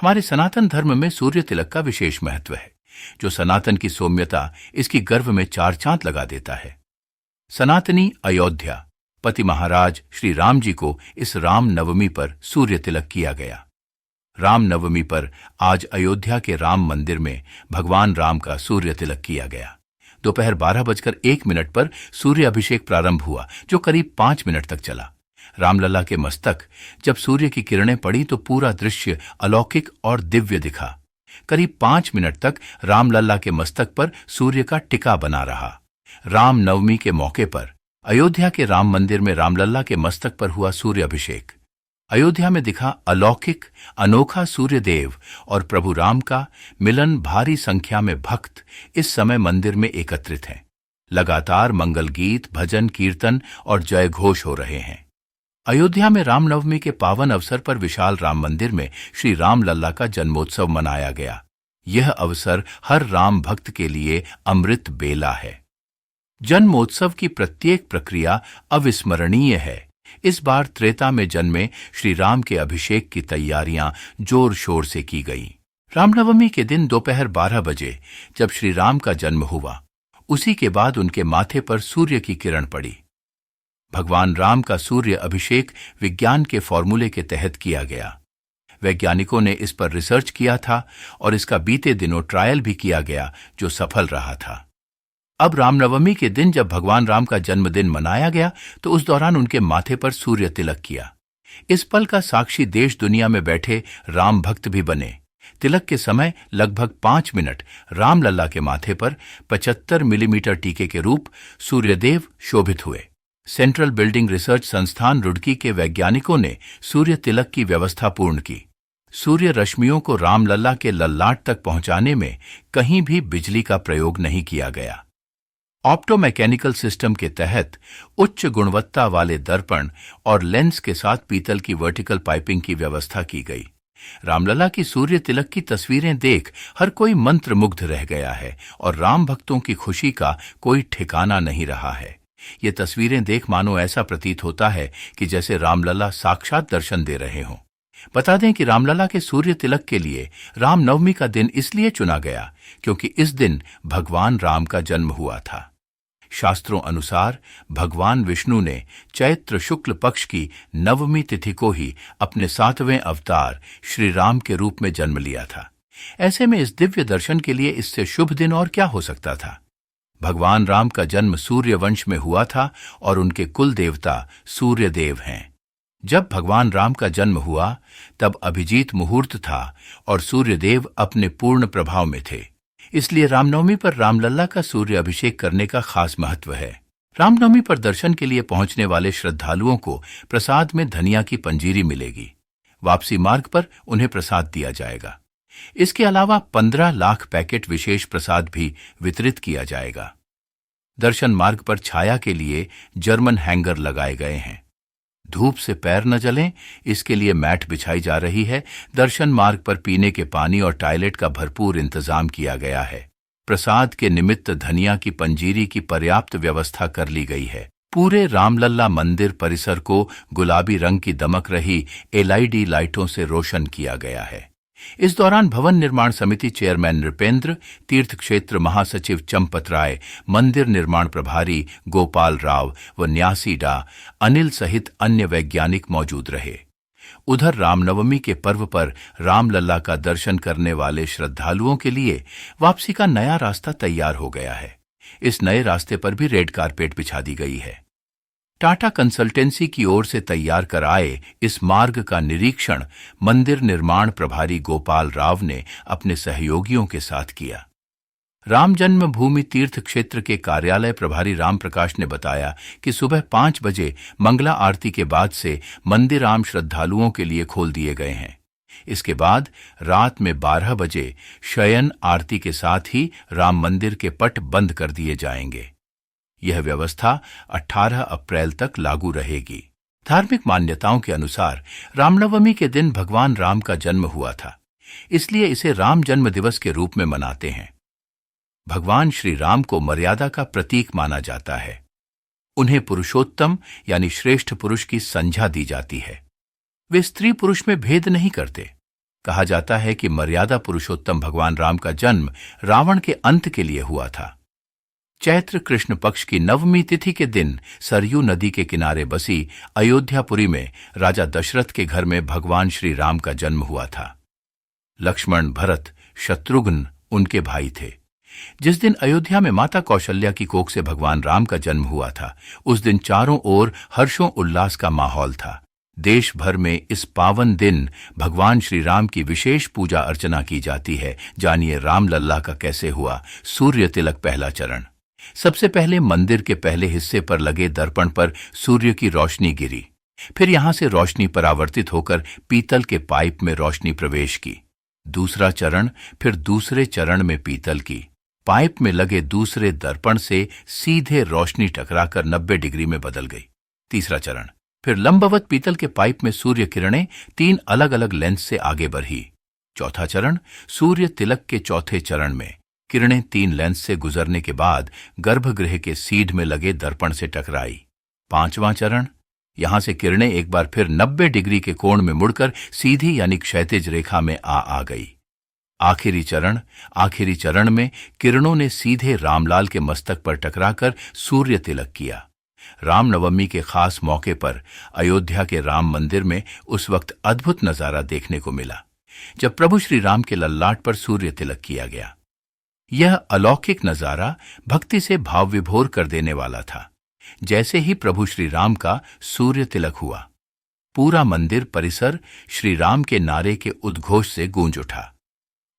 हमारे सनातन धर्म में सूर्य तिलक का विशेष महत्व है, जो सनातन की सौम्यता, इसकी गर्भ में चार चांद लगा देता है। सनातनी अयोध्या, पति महाराज श्री राम जी को इस राम नवमी पर सूर्य तिलक किया गया। राम नवमी पर आज अयोध्या के राम मंदिर में भगवान राम का सूर्य तिलक किया गया। दोपहर 12:01 पर सूर्य अभिषेक प्रारंभ हुआ, जो करीब 5 मिनट तक चला। रामलला के मस्तक जब सूर्य की किरणें पड़ी तो पूरा दृश्य अलौकिक और दिव्य दिखा। करीब 5 मिनट तक रामलला के मस्तक पर सूर्य का टिका बना रहा। राम नवमी के मौके पर अयोध्या के राम मंदिर में रामलला के मस्तक पर हुआ सूर्य अभिषेक। अयोध्या में दिखा अलौकिक अनोखा सूर्यदेव और प्रभु राम का मिलन। भारी संख्या में भक्त इस समय मंदिर में एकत्रित हैं। लगातार मंगल गीत, भजन, कीर्तन और जय घोष हो रहे हैं। अयोध्या में रामनवमी के पावन अवसर पर विशाल राम मंदिर में श्री राम लल्ला का जन्मोत्सव मनाया गया। यह अवसर हर राम भक्त के लिए अमृत बेला है। जन्मोत्सव की प्रत्येक प्रक्रिया अविस्मरणीय है। इस बार त्रेता में जन्मे श्री राम के अभिषेक की तैयारियां जोर शोर से की गई। रामनवमी के दिन दोपहर 12 बजे जब श्री राम का जन्म हुआ, उसी के बाद उनके माथे पर सूर्य की किरण पड़ी। भगवान राम का सूर्य अभिषेक विज्ञान के फॉर्मूले के तहत किया गया। वैज्ञानिकों ने इस पर रिसर्च किया था और इसका बीते दिनों ट्रायल भी किया गया, जो सफल रहा था। अब रामनवमी के दिन जब भगवान राम का जन्मदिन मनाया गया तो उस दौरान उनके माथे पर सूर्य तिलक किया। इस पल का साक्षी देश दुनिया में बैठे राम भक्त भी बने। तिलक के समय लगभग 5 मिनट रामलला के माथे पर 75 मिलीमीटर टीके के रूप सूर्यदेव शोभित हुए। सेंट्रल बिल्डिंग रिसर्च संस्थान रुड़की के वैज्ञानिकों ने सूर्य तिलक की व्यवस्था पूर्ण की। सूर्य रश्मियों को रामलला के ललाट तक पहुंचाने में कहीं भी बिजली का प्रयोग नहीं किया गया। ऑप्टोमैकेनिकल सिस्टम के तहत उच्च गुणवत्ता वाले दर्पण और लेंस के साथ पीतल की वर्टिकल पाइपिंग की व्यवस्था की गई। रामलला की सूर्य तिलक की तस्वीरें देख हर कोई मंत्रमुग्ध रह गया है और राम भक्तों की खुशी का कोई ठिकाना नहीं रहा है। ये तस्वीरें देख मानो ऐसा प्रतीत होता है कि जैसे रामलला साक्षात दर्शन दे रहे हों। बता दें कि रामलला के सूर्य तिलक के लिए रामनवमी का दिन इसलिए चुना गया क्योंकि इस दिन भगवान राम का जन्म हुआ था। शास्त्रों अनुसार भगवान विष्णु ने चैत्र शुक्ल पक्ष की नवमी तिथि को ही अपने 7वें अवतार श्री राम के रूप में जन्म लिया था। ऐसे में इस दिव्य दर्शन के लिए इससे शुभ दिन और क्या हो सकता था। भगवान राम का जन्म सूर्य वंश में हुआ था और उनके कुल देवता सूर्यदेव हैं। जब भगवान राम का जन्म हुआ तब अभिजीत मुहूर्त था और सूर्यदेव अपने पूर्ण प्रभाव में थे। इसलिए रामनवमी पर रामलला का सूर्य अभिषेक करने का खास महत्व है। रामनवमी पर दर्शन के लिए पहुंचने वाले श्रद्धालुओं को प्रसाद में धनिया की पंजीरी मिलेगी। वापसी मार्ग पर उन्हें प्रसाद दिया जाएगा। इसके अलावा 15 लाख पैकेट विशेष प्रसाद भी वितरित किया जाएगा। दर्शन मार्ग पर छाया के लिए जर्मन हैंगर लगाए गए हैं। धूप से पैर न जलें, इसके लिए मैट बिछाई जा रही है। दर्शन मार्ग पर पीने के पानी और टॉयलेट का भरपूर इंतजाम किया गया है। प्रसाद के निमित्त धनिया की पंजीरी की पर्याप्त व्यवस्था कर ली गई है। पूरे रामलला मंदिर परिसर को गुलाबी रंग की दमक रही LED लाइटों से रोशन किया गया है। इस दौरान भवन निर्माण समिति चेयरमैन नृपेंद्र, तीर्थ क्षेत्र महासचिव चंपत राय, मंदिर निर्माण प्रभारी गोपाल राव व न्यासी डा अनिल सहित अन्य वैज्ञानिक मौजूद रहे। उधर रामनवमी के पर्व पर रामलला का दर्शन करने वाले श्रद्धालुओं के लिए वापसी का नया रास्ता तैयार हो गया है। इस नए रास्ते पर भी रेड कारपेट बिछा दी गई है। टाटा कंसल्टेंसी की ओर से तैयार कराए इस मार्ग का निरीक्षण मंदिर निर्माण प्रभारी गोपाल राव ने अपने सहयोगियों के साथ किया। राम जन्मभूमि तीर्थ क्षेत्र के कार्यालय प्रभारी राम प्रकाश ने बताया कि सुबह 5 बजे मंगला आरती के बाद से मंदिर आम श्रद्धालुओं के लिए खोल दिए गए हैं। इसके बाद रात में 12 बजे शयन आरती के साथ ही राम मंदिर के पट बंद कर दिए जाएंगे। यह व्यवस्था 18 अप्रैल तक लागू रहेगी। धार्मिक मान्यताओं के अनुसार रामनवमी के दिन भगवान राम का जन्म हुआ था, इसलिए इसे राम जन्म दिवस के रूप में मनाते हैं। भगवान श्री राम को मर्यादा का प्रतीक माना जाता है। उन्हें पुरुषोत्तम यानी श्रेष्ठ पुरुष की संज्ञा दी जाती है। वे स्त्री पुरुष में भेद नहीं करते। कहा जाता है कि मर्यादा पुरुषोत्तम भगवान राम का जन्म रावण के अंत के लिए हुआ था। चैत्र कृष्ण पक्ष की नवमी तिथि के दिन सरयू नदी के किनारे बसी अयोध्यापुरी में राजा दशरथ के घर में भगवान श्री राम का जन्म हुआ था। लक्ष्मण, भरत, शत्रुघ्न उनके भाई थे। जिस दिन अयोध्या में माता कौशल्या की कोख से भगवान राम का जन्म हुआ था, उस दिन चारों ओर हर्षों उल्लास का माहौल था। देश भर में इस पावन दिन भगवान श्री राम की विशेष पूजा अर्चना की जाती है। जानिए राम लल्ला का कैसे हुआ सूर्य तिलक। पहला चरण। सबसे पहले मंदिर के पहले हिस्से पर लगे दर्पण पर सूर्य की रोशनी गिरी। फिर यहां से रोशनी परावर्तित होकर पीतल के पाइप में रोशनी प्रवेश की। दूसरा चरण। फिर दूसरे चरण में पीतल की पाइप में लगे दूसरे दर्पण से सीधे रोशनी टकराकर 90 डिग्री में बदल गई। तीसरा चरण। फिर लंबवत पीतल के पाइप में सूर्य किरणें 3 अलग अलग लेंस से आगे बढ़ी। चौथा चरण। सूर्य तिलक के चौथे चरण में किरणें 3 लेंस से गुजरने के बाद गर्भगृह के सीध में लगे दर्पण से टकराई। पांचवां चरण। यहां से किरणें एक बार फिर 90 डिग्री के कोण में मुड़कर सीधी यानी क्षैतिज रेखा में आ गई। आखिरी चरण में किरणों ने सीधे रामलाल के मस्तक पर टकराकर सूर्य तिलक किया। रामनवमी के खास मौके पर अयोध्या के राम मंदिर में उस वक्त अद्भुत नजारा देखने को मिला, जब प्रभु श्री राम के ललाट पर सूर्य तिलक किया गया। यह अलौकिक नजारा भक्ति से भाव विभोर कर देने वाला था। जैसे ही प्रभु श्री राम का सूर्य तिलक हुआ, पूरा मंदिर परिसर श्री राम के नारे के उद्घोष से गूंज उठा।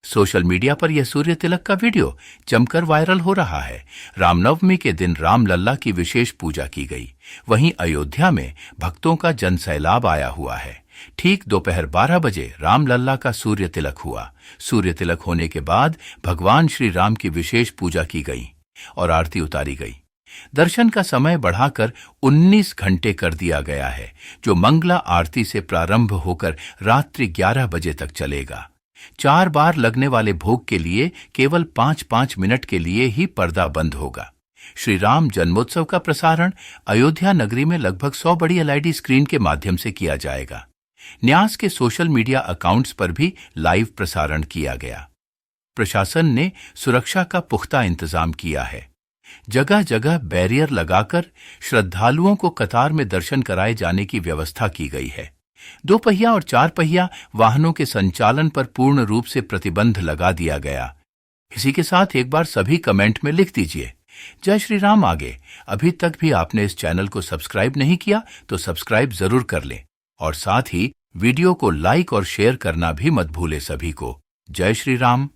सोशल मीडिया पर यह सूर्य तिलक का वीडियो जमकर वायरल हो रहा है। रामनवमी के दिन राम लल्ला की विशेष पूजा की गई। वहीं अयोध्या में भक्तों का जनसैलाब आया हुआ है। ठीक दोपहर 12 बजे राम लल्ला का सूर्य तिलक हुआ। सूर्य तिलक होने के बाद भगवान श्री राम की विशेष पूजा की गई और आरती उतारी गई। दर्शन का समय बढ़ाकर 19 घंटे कर दिया गया है, जो मंगला आरती से प्रारंभ होकर रात्रि 11 बजे तक चलेगा। 4 बार लगने वाले भोग के लिए केवल 5-5 मिनट के लिए ही पर्दा बंद होगा। श्री राम जन्मोत्सव का प्रसारण अयोध्या नगरी में लगभग 100 बड़ी एलईडी स्क्रीन के माध्यम से किया जाएगा। न्यास के सोशल मीडिया अकाउंट्स पर भी लाइव प्रसारण किया गया। प्रशासन ने सुरक्षा का पुख्ता इंतजाम किया है। जगह जगह बैरियर लगाकर श्रद्धालुओं को कतार में दर्शन कराए जाने की व्यवस्था की गई है। 2 पहिया और 4 पहिया वाहनों के संचालन पर पूर्ण रूप से प्रतिबंध लगा दिया गया। इसी के साथ एक बार सभी कमेंट में लिख दीजिए जय श्री राम आगे। अभी तक भी आपने इस चैनल को सब्सक्राइब नहीं किया तो सब्सक्राइब जरूर कर लें और साथ ही वीडियो को लाइक और शेयर करना भी मत भूले सभी को। जय श्री राम।